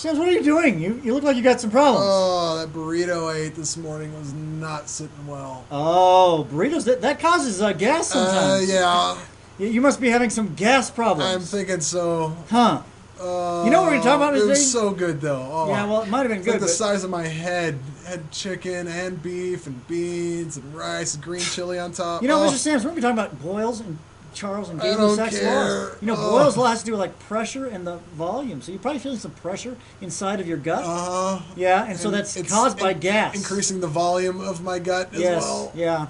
Sam's, what are you doing? You look like you got some problems. Oh, that burrito I ate this morning was not sitting well. Oh, burritos, that causes gas sometimes. Yeah. You must be having some gas problems. I'm thinking so. Huh. You know what we're going to talk about today? It was so good, though. Oh, yeah, well, it might have been it's good. like the size of my head. Had chicken and beef and beans and rice and green chili on top. You know, Mr. Sam's, we're going to be talking about Boyle's and Charles and Gable's sex care. laws. You know, Boyle's law has to do with like pressure and the volume. So you're probably feeling some pressure inside of your gut. Yeah, and so that's caused by gas. Increasing the volume of my gut as well. Yeah.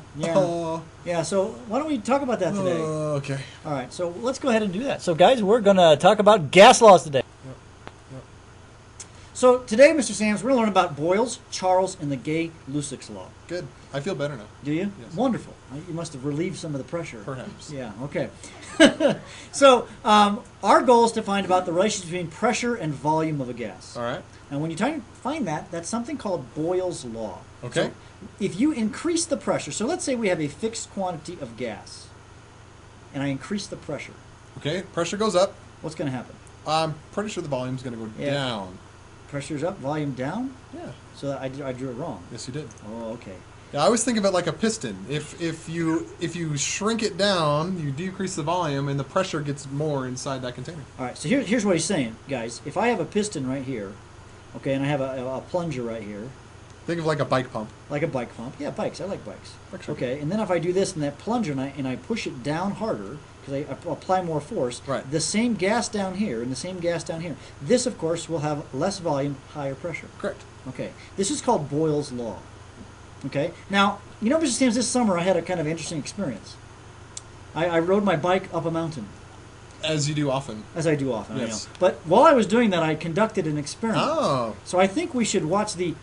Yeah, so why don't we talk about that today? Okay. All right, so let's go ahead and do that. So guys, we're going to talk about gas laws today. Yep. So today, Mr. Sams, we're going to learn about Boyle's, Charles, and the Gay-Lussac's law. Good. I feel better now. Do you? Yes. Wonderful. You must have relieved some of the pressure. Perhaps. Yeah, okay. So our goal is to find about the relationship between pressure and volume of a gas. All right. And when you try to find that, that's something called Boyle's law. Okay. So if you increase the pressure, so let's say we have a fixed quantity of gas, and I increase the pressure. Okay, pressure goes up. What's going to happen? I'm pretty sure the volume's going to go down. Pressure's up, volume down? Yeah. So I drew it wrong. Yes, you did. Oh, okay. Yeah, I always think of it like a piston. If you shrink it down, you decrease the volume, and the pressure gets more inside that container. All right, so here's what he's saying, guys. If I have a piston right here, okay, and I have a plunger right here. Think of like a bike pump. Like a bike pump. Yeah, bikes. I like bikes. Bikes are Okay, and then if I do this in that plunger and I push it down harder, because I apply more force, right. The same gas down here and the same gas down here. This, of course, will have less volume, higher pressure. Correct. Okay, this is called Boyle's law. Okay, now, you know, Mr. Stams, this summer I had a kind of interesting experience. I rode my bike up a mountain. As you do often. As I do often, yes. I know. But while I was doing that, I conducted an experiment. Oh. So I think we should watch the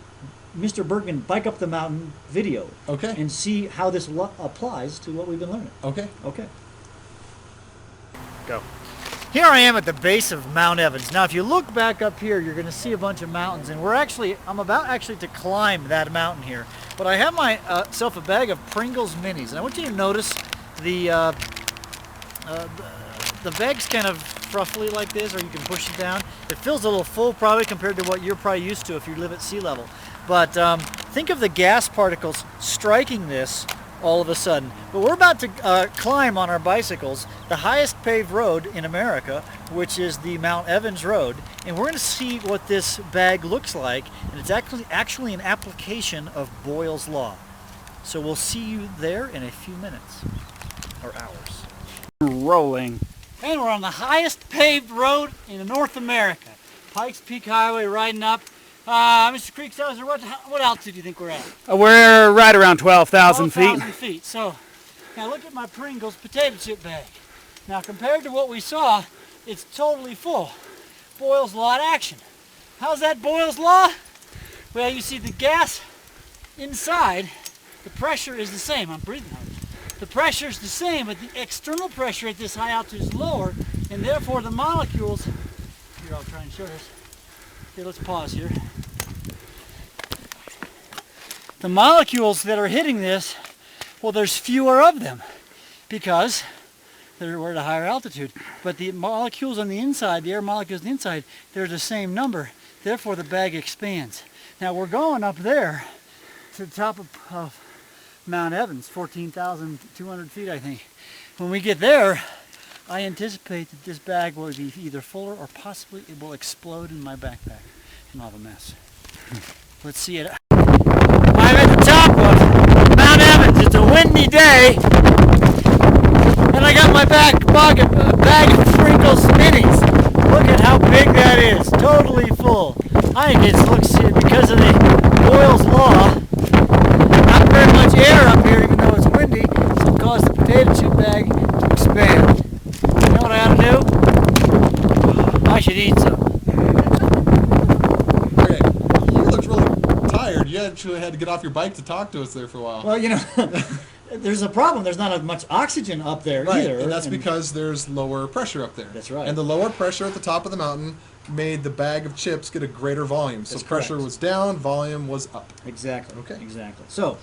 Mr. Bergman Bike Up the Mountain video. Okay. And see how this applies to what we've been learning. Okay. Okay. Go. Here I am at the base of Mount Evans. Now, if you look back up here, you're going to see a bunch of mountains, and I'm about actually to climb that mountain here. But I have myself a bag of Pringles Minis, and I want you to notice the bag's kind of roughly like this, or you can push it down. It feels a little full probably compared to what you're probably used to if you live at sea level. But think of the gas particles striking this all of a sudden. But we're about to climb on our bicycles the highest paved road in America, which is the Mount Evans Road, and we're going to see what this bag looks like, and it's actually an application of Boyle's law. So we'll see you there in a few minutes, or hours. Rolling. And we're on the highest paved road in North America. Pikes Peak Highway riding up. Mr. Creekshauser, what altitude do you think we're at? We're right around 12,000 feet. 12,000 feet. So, now look at my Pringles potato chip bag. Now, compared to what we saw, it's totally full. Boyle's law in action. How's that Boyle's law? Well, you see the gas inside, the pressure is the same. I'm breathing hard. The pressure is the same, but the external pressure at this high altitude is lower, and therefore the molecules, here I'll try and show this. Here, let's pause here. The molecules that are hitting this, well, there's fewer of them because we're at a higher altitude. But the molecules on the inside, the air molecules on the inside, they're the same number. Therefore, the bag expands. Now, we're going up there to the top of Mount Evans, 14,200 feet, I think. When we get there, I anticipate that this bag will be either fuller or possibly it will explode in my backpack and I'll have a mess. Let's see it. I'm at the top of Mount Evans. It's a windy day. And I got my bag of Pringles Minis. Look at how big that is. Totally full. I think it looks, because of the Boyle's law, not very much air up here even though it's windy, so it caused the potato chip bag to expand. You know what I ought to do? I should eat some. Okay, you looked really tired. You actually had to get off your bike to talk to us there for a while. Well, you know, there's a problem. There's not as much oxygen up there either. And that's because there's lower pressure up there. That's right. And the lower pressure at the top of the mountain made the bag of chips get a greater volume. So pressure was down, volume was up. Exactly. Okay. Exactly. So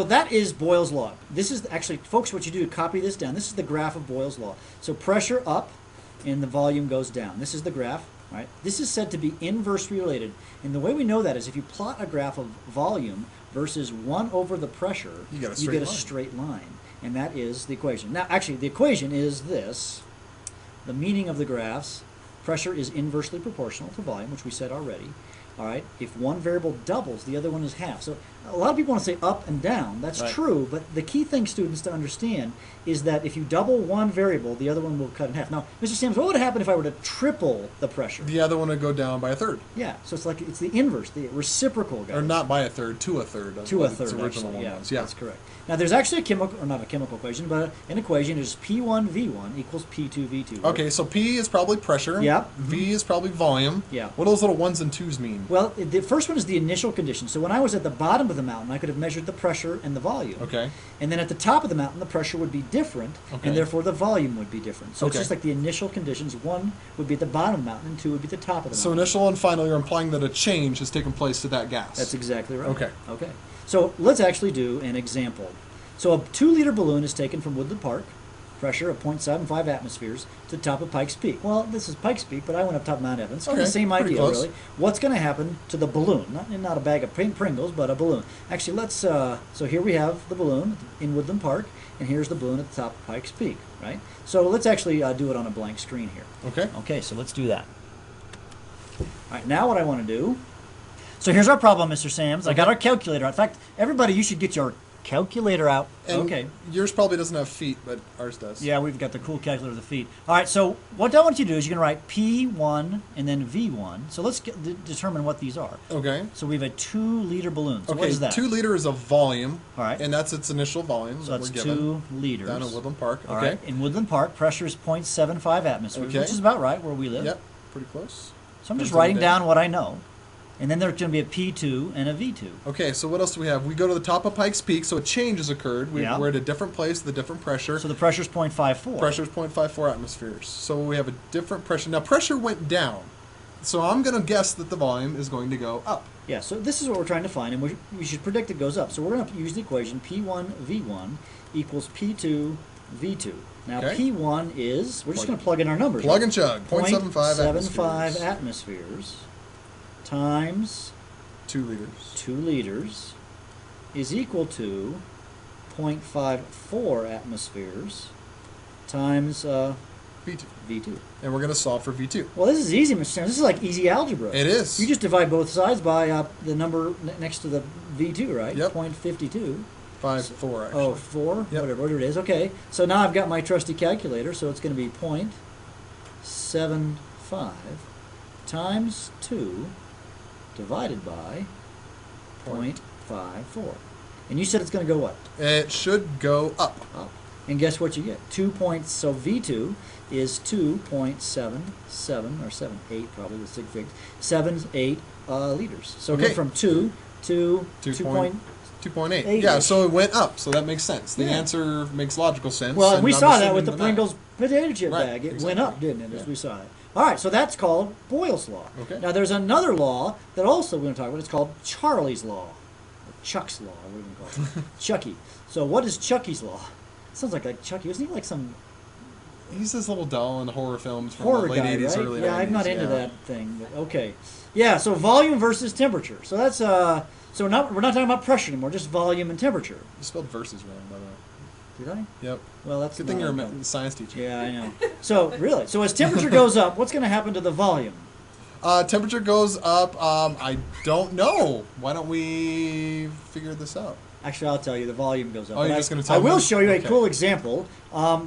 that is Boyle's law. This is actually, folks, what you do, copy this down. This is the graph of Boyle's law. So pressure up and the volume goes down. This is the graph. right? This is said to be inversely related. And the way we know that is if you plot a graph of volume versus 1 over the pressure, You get a you get a straight line. straight line. And that is the equation. Now, actually, the equation is this. The meaning of the graphs, pressure is inversely proportional to volume, which we said already. All right. If one variable doubles, the other one is half. So a lot of people want to say up and down. That's Right. true, but the key thing, students, to understand is that if you double one variable, the other one will cut in half. Now, Mr. Sams, what would happen if I were to triple the pressure? The other one would go down by a third, Yeah. So it's the inverse, the reciprocal, guys. or not by a third, to a third. Of To a what third, its original actually, one yeah, was. Yeah. that's correct. Now, there's actually a chemical, or not a chemical equation, but an equation is P1V1 equals P2V2. Okay, so P is probably pressure. Yep. V is probably volume. Yeah. What do those little ones and twos mean? Well, the first one is the initial condition. So when I was at the bottom of the mountain, I could have measured the pressure and the volume. Okay. And then at the top of the mountain, the pressure would be different, Okay. and therefore the volume would be different. So it's Okay. just like the initial conditions. One would be at the bottom of the mountain, and two would be at the top of the So mountain. initial and final, you're implying that a change has taken place to that gas. That's exactly right. Okay. Okay. So let's actually do an example. So a 2-liter balloon is taken from Woodland Park, pressure of 0.75 atmospheres, to the top of Pikes Peak. Well, this is Pikes Peak, but I went up top of Mount Evans. So Okay, the same pretty idea, close. really. What's going to happen to the balloon? Not a bag of Pringles, but a balloon. Actually, let's. So here we have the balloon in Woodland Park, and here's the balloon at the top of Pikes Peak, right? So let's actually do it on a blank screen here. Okay. Okay, so let's do that. All right, now what I want to do. So here's our problem, Mr. Sams. I got our calculator. In fact, everybody, you should get your calculator out. And Okay. yours probably doesn't have feet, but ours does. Yeah, we've got the cool calculator with the feet. All right, so what I want you to do is you're going to write P1 and then V1. So let's determine what these are. Okay. So we have a 2-liter balloon. So Okay. what is that? 2 liters of volume. All right. And that's its initial volume So that that's we're given 2 liters. down at Woodland Park. All Okay. right. In Woodland Park, pressure is 0.75 atmospheres, Okay. which is about right where we live. Yep. Pretty close. So I'm just Depends on writing the day. down what I know. And then there's going to be a P2 and a V2. Okay, so what else do we have? We go to the top of Pikes Peak, so a change has occurred. Yeah. We're at a different place with a different pressure. So the pressure's 0.54. Pressure is 0.54 atmospheres. So we have a different pressure. Now, pressure went down. So I'm going to guess that the volume is going to go up. Yeah, so this is what we're trying to find, and we should predict it goes up. So we're going to use the equation P1V1 equals P2V2. Now, Okay. P1 is, we're just going to plug in our numbers. Plug right? and chug. 0.75 0.75 atmospheres. atmospheres times 2 liters. 2 liters is equal to 0.54 atmospheres times V2. V2. And we're going to solve for V2. Well, this is easy, Mr. Sanders. This is like easy algebra. It is. You just divide both sides by the number next to the V2, right? Yep. 0.52. 5.4, actually. Oh, 4? Yep. Whatever it is. Okay. So now I've got my trusty calculator, so it's going to be 0.75 times 2 divided by 0.54. And you said it's going to go what? It should go up. Up. And guess what you get? 2 points. So V2 is 2.77 or 78 probably with sig figs. 78 liters. So Okay. we're from 2 to 2.8. Eight-ish. Yeah, so it went up, so that makes sense. The Yeah. answer makes logical sense. Well, and we I'm saw that assuming with the math. Pringles potato chip Right, bag. It exactly. went up, didn't it, as Yeah. we saw it. All right, so that's called Boyle's Law. Okay. Now, there's another law that also we're going to talk about. It's called Charlie's Law. Or Chuck's Law, what do we call it? Chucky. So what is Chucky's Law? Sounds like Chucky. Isn't he like some He's this little doll in horror films from horror the late guy, 80s, right? early Yeah, 90s. I'm not into yeah. that thing. But okay. Yeah, so volume versus temperature. So that's so we're not talking about pressure anymore, just volume and temperature. You spelled verses wrong, by the way. Did I? Yep. Well, that's Good thing not you're a okay. science teacher. Yeah, I know. So really, so as temperature goes up, what's going to happen to the volume? Temperature goes up. I don't know. Why don't we figure this out? Actually, I'll tell you, the volume goes up. Oh, you're But just gonna I tell will me? show you a Okay. cool example.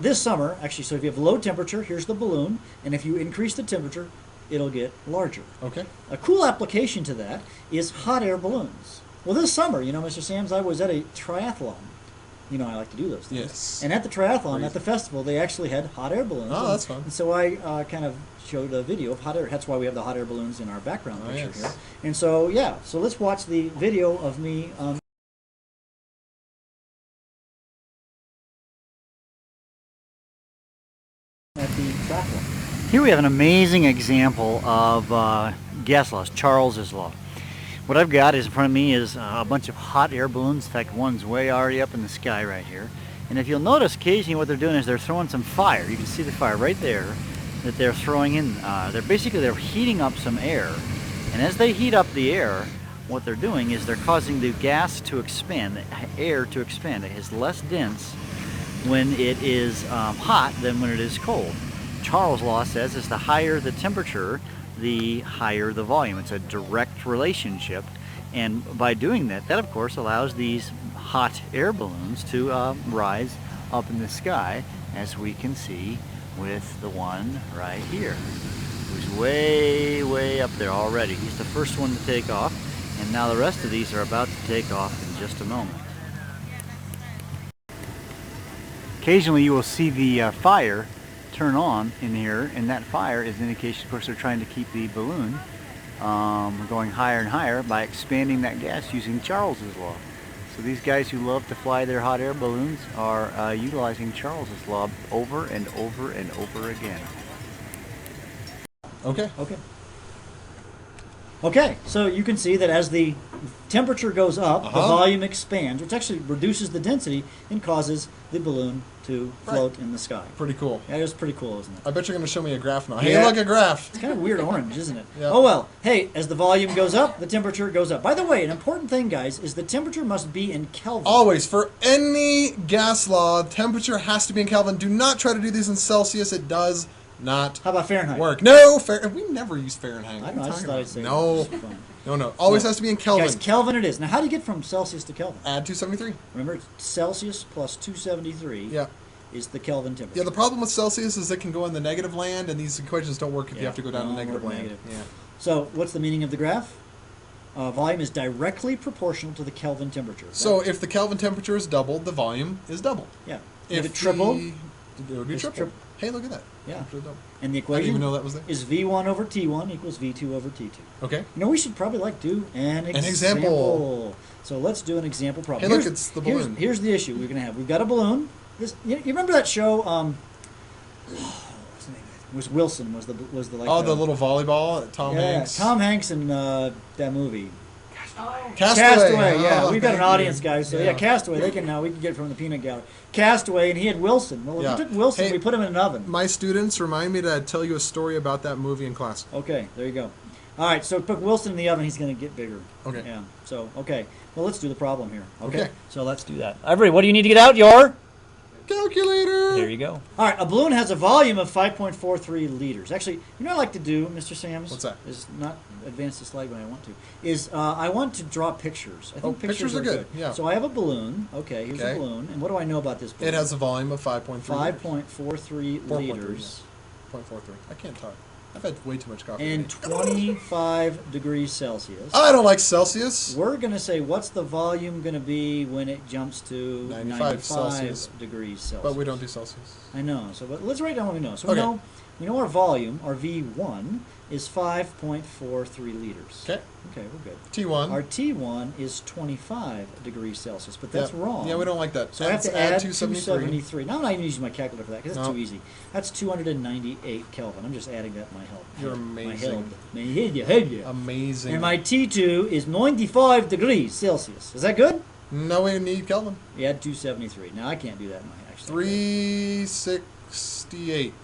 This summer, actually, so if you have low temperature, here's the balloon, and if you increase the temperature, it'll get larger. Okay. A cool application to that is hot air balloons. Well, this summer, Mr. Sams, I was at a triathlon. I like to do those things. Yes. And at the triathlon, Crazy. at the festival, they actually had hot air balloons. Oh, that's fun. And so I kind of showed a video of hot air. That's why we have the hot air balloons in our background Oh, picture yes. here. And so, yeah, so let's watch the video of me. At the triathlon. Here we have an amazing example of gas laws, Charles's law. What I've got is in front of me is a bunch of hot air balloons. In fact, one's way already up in the sky right here. And if you'll notice, occasionally what they're doing is they're throwing some fire. You can see the fire right there. that they're throwing in. They're heating up some air, and as they heat up the air, what they're doing is they're causing the gas to expand, the air to expand. It is less dense when it is hot than when it is cold. Charles' law says is the higher the temperature, the higher the volume. It's a direct relationship, and by doing that, that of course allows these hot air balloons to rise up in the sky, as we can see with the one right here, who's way up there already. He's the first one to take off, and now the rest of these are about to take off in just a moment. Occasionally you will see the fire turn on in here, and that fire is an indication, of course, they're trying to keep the balloon going higher and higher by expanding that gas using Charles's law. So these guys who love to fly their hot air balloons are utilizing Charles's law over and over and over again. Okay. Okay, so you can see that as the temperature goes up, the volume expands, which actually reduces the density and causes the balloon to float in the sky. Pretty cool. Yeah, it was pretty cool, isn't it? I bet you're going to show me a graph now. Yeah. Hey, look, a graph. It's kind of weird orange, isn't it? Yeah. Oh well. Hey, as the volume goes up, the temperature goes up. By the way, an important thing, guys, is the temperature must be in Kelvin. Always, for any gas law, temperature has to be in Kelvin. Do not try to do these in Celsius. It does not How about Fahrenheit? work. No, we never use Fahrenheit. I don't know, I just thought I'd say No. that. Fun. No. Always has to be in Kelvin. Guys, Kelvin it is. Now, how do you get from Celsius to Kelvin? Add 273. Remember, Celsius plus 273 Yeah. is the Kelvin temperature. Yeah, the problem with Celsius is it can go in the negative land, and these equations don't work if you Yeah, have to go down to don't negative work land. negative. Yeah. So, what's the meaning of the graph? Volume is directly proportional to the Kelvin temperature. So if the Kelvin temperature is doubled, the volume is doubled. Yeah. If it tripled, it would be it's triple. Hey, look at that. Yeah. Temperature doubled. and the I didn't equation even know that was there. is V1 over T1 equals V2 over T2. Okay. You know, we should probably do an example. example. So let's do an example problem. Hey, look, it's the balloon. Here's the issue we're going to have. We've got a balloon. You remember that show? What's the name of it? It was Wilson. Was the The little volleyball, Tom Hanks. Tom Hanks and that movie. Castaway. Yeah, Oh, we've got an thank audience, you. guys. So yeah, Castaway. We can get it from the peanut gallery. Castaway, and he had Wilson. Well, Yeah. we took Wilson. Hey, we put him in an oven. My students remind me to tell you a story about that movie in class. Okay, there you go. All right, so put Wilson in the oven. He's going to get bigger. Okay. Yeah. So okay. Well, let's do the problem here. Okay. So let's do that. Everybody, what do you need to get out? Your Calculator. There you go. All right, a balloon has a volume of 5.43 liters. Actually, you know what I like to do, Mr. Sams? What's that? Is not advance the slide when I want to. Is I want to draw pictures. I think pictures are good. Yeah. So I have a balloon. Okay, here's a balloon. And what do I know about this balloon? It has a volume of 5.3. 5.43 liters. 0.43. I can't talk. I've had way too much coffee. And 25 degrees Celsius. I don't like Celsius. We're going to say, what's the volume going to be when it jumps to 95 Celsius. degrees Celsius? But we don't do Celsius. I know. So, but let's write down what we know. So Okay. we know our volume, our V1, is 5.43 liters. Okay. Okay, we're good. T1. Our T1 is 25 degrees Celsius, but that's wrong. Yeah, we don't like that. So I have to add 273. 273. Now I'm not even using my calculator for that because that's No. too easy. That's 298 Kelvin. I'm just adding that in my head. You're My amazing. head. Amazing. And my T2 is 95 degrees Celsius. Is that good? No, we need Kelvin. You add 273. Now I can't do that in my actually. 368.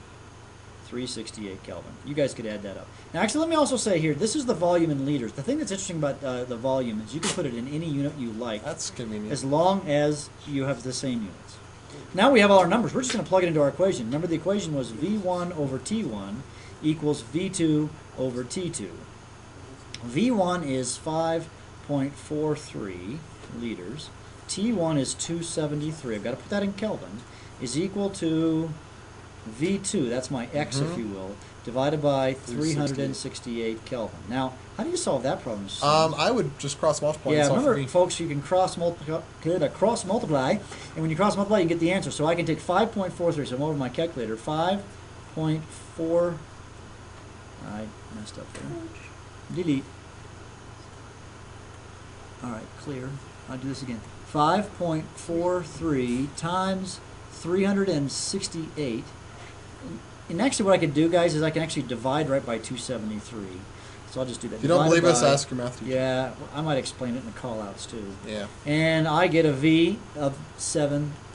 368 Kelvin. You guys could add that up. Now, actually, let me also say here, this is the volume in liters. The thing that's interesting about the volume is you can put it in any unit you like, That's convenient. as long as you have the same units. Now we have all our numbers. We're just going to plug it into our equation. Remember, the equation was V1 over T1 equals V2 over T2. V1 is 5.43 liters. T1 is 273. I've got to put that in Kelvin. Is equal to V2, that's my X, if you will, divided by 368 Kelvin. Now, how do you solve that problem? Mr. Sims? I would just cross multiply. Yeah, and solve for remember, V. folks, you can cross multiply, and when you cross multiply, you get the answer. So I can take 5.43, so I'm over my calculator, 5.4, I messed up there, delete. All right, clear. I'll do this again. 5.43 times 368. And actually what I could do, guys, is I can actually divide right by 273. So I'll just do that. If you don't Divided believe us, by- ask your math teacher. Yeah, I might explain it in the call-outs, too. Yeah. And I get a V of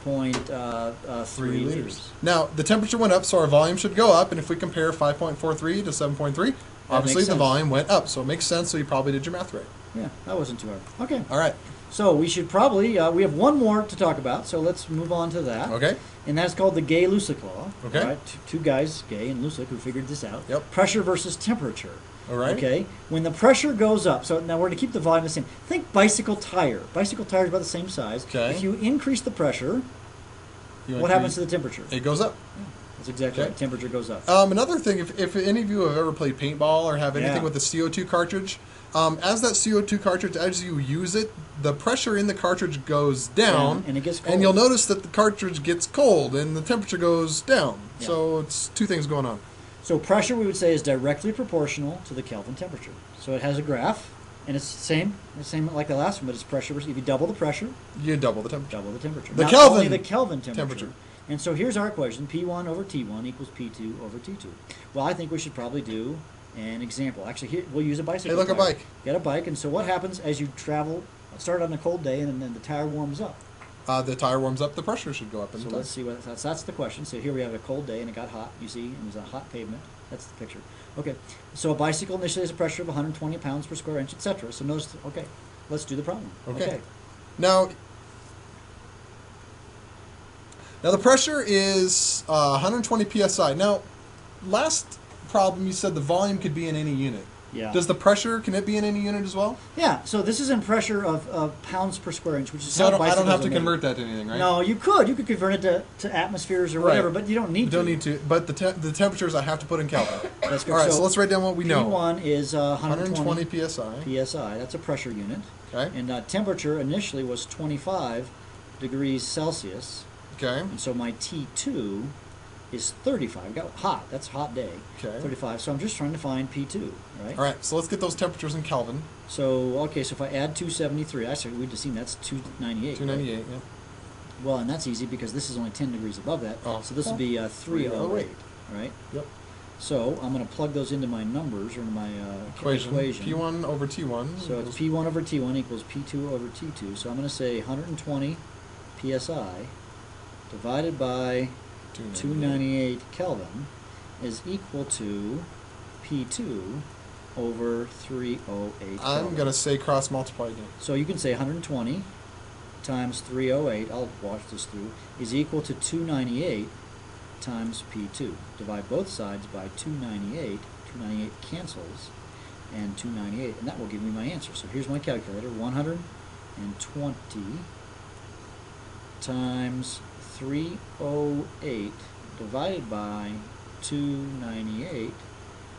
5.3 liters. Now, the temperature went up, so our volume should go up. And if we compare 5.43 to 7.3, obviously makes the sense. volume went up. So it makes sense. So you probably did your math right. Yeah, that wasn't too hard. Okay. All right. So we should probably, we have one more to talk about, so let's move on to that. Okay. And that's called the Gay-Lussac law. Okay. All right, two guys, Gay and Lussac, who figured this out. Yep. Pressure versus temperature. All right. Okay. When the pressure goes up, so now we're going to keep the volume the same. Think bicycle tire. Bicycle tire is about the same size. Okay. If you increase the pressure, what happens to the temperature? It goes up. That's exactly Okay. right. Temperature goes up. Another thing, if any of you have ever played paintball or have anything Yeah. with a CO2 cartridge, as that CO2 cartridge, as you use it, the pressure in the cartridge goes down, Yeah, and it gets cold. and you'll notice that the cartridge gets cold and the temperature goes down. Yeah. So it's two things going on. So pressure, we would say, is directly proportional to the Kelvin temperature. So it has a graph, and it's the same like the last one, but it's pressure. If you double the pressure, You double the temperature. double the temperature. The Not Kelvin only the Kelvin temperature. temperature. And so here's our equation: P1 over T1 equals P2 over T2. Well, I think we should probably do an example. Actually, here we'll use a bicycle. Hey, look, a tire. bike. Get a bike, and so what happens as you travel? Start on a cold day, and then the tire warms up. The tire warms up, the pressure should go up. In So the tire. let's see what that's the question. So here we have a cold day, and it got hot. You see, and there's a hot pavement. That's the picture. Okay, so a bicycle initially has a pressure of 120 pounds per square inch, etc. So notice. Okay, let's do the problem. Okay. Now the pressure is 120 psi. Now, last problem you said the volume could be in any unit. Yeah. Does the pressure, can it be in any unit as well? Yeah. So this is in pressure of pounds per square inch, which is So how I don't bicycles have are to made. convert that to anything, right? No, you could. You could convert it to atmospheres or Right. whatever, but you don't need You to. don't need to. But the temperatures I have to put in Kelvin. That's good. All right, so let's write down what we know. P1 is 120 psi. psi. That's a pressure unit. Okay. And temperature initially was 25 degrees Celsius. Okay. And so my T2 is 35. Got hot. That's a hot day. Okay. 35. So I'm just trying to find P2, right? All right, so let's get those temperatures in Kelvin. So, okay, so if I add 273, actually, we've just seen that's 298. 298, right? yeah. Well, and that's easy because this is only 10 degrees above that. Oh. So this would be 308, right? Yep. So I'm going to plug those into my numbers or into my Equation. equation. P1 over T1. So it's P1 over T1 equals P2 over T2. So I'm going to say 120 psi divided by 298 Kelvin is equal to P2 over 308 Kelvin. I'm going to say cross multiply again. So you can say 120 times 308, I'll wash this through, is equal to 298 times P2. Divide both sides by 298. 298 cancels, and 298, and that will give me my answer. So here's my calculator: 120 times 308 divided by 298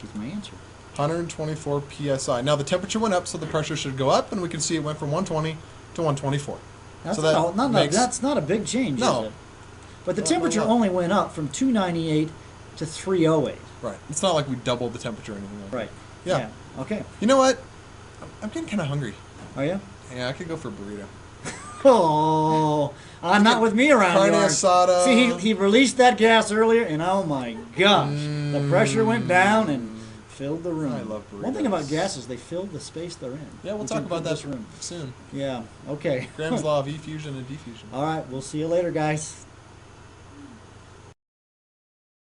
gives my answer. 124 psi. Now the temperature went up, so the pressure should go up, and we can see it went from 120 to 124. That's, So that's not a big change, No. is it? But the No, temperature no. only went up from 298 to 308. Right. It's not like we doubled the temperature or anything like that. Right. Yeah. Okay. You know what? I'm getting kind of hungry. Are you? Yeah, I could go for a burrito. Oh, not with me around. Carne you are. asada. See, he released that gas earlier, and oh my gosh, the pressure went down and filled the room. I love One thing about burritos. gases, they fill the space they're in. Yeah, we'll talk about this that room. soon. Yeah. Okay. Graham's law of effusion and diffusion. All right. We'll see you later, guys.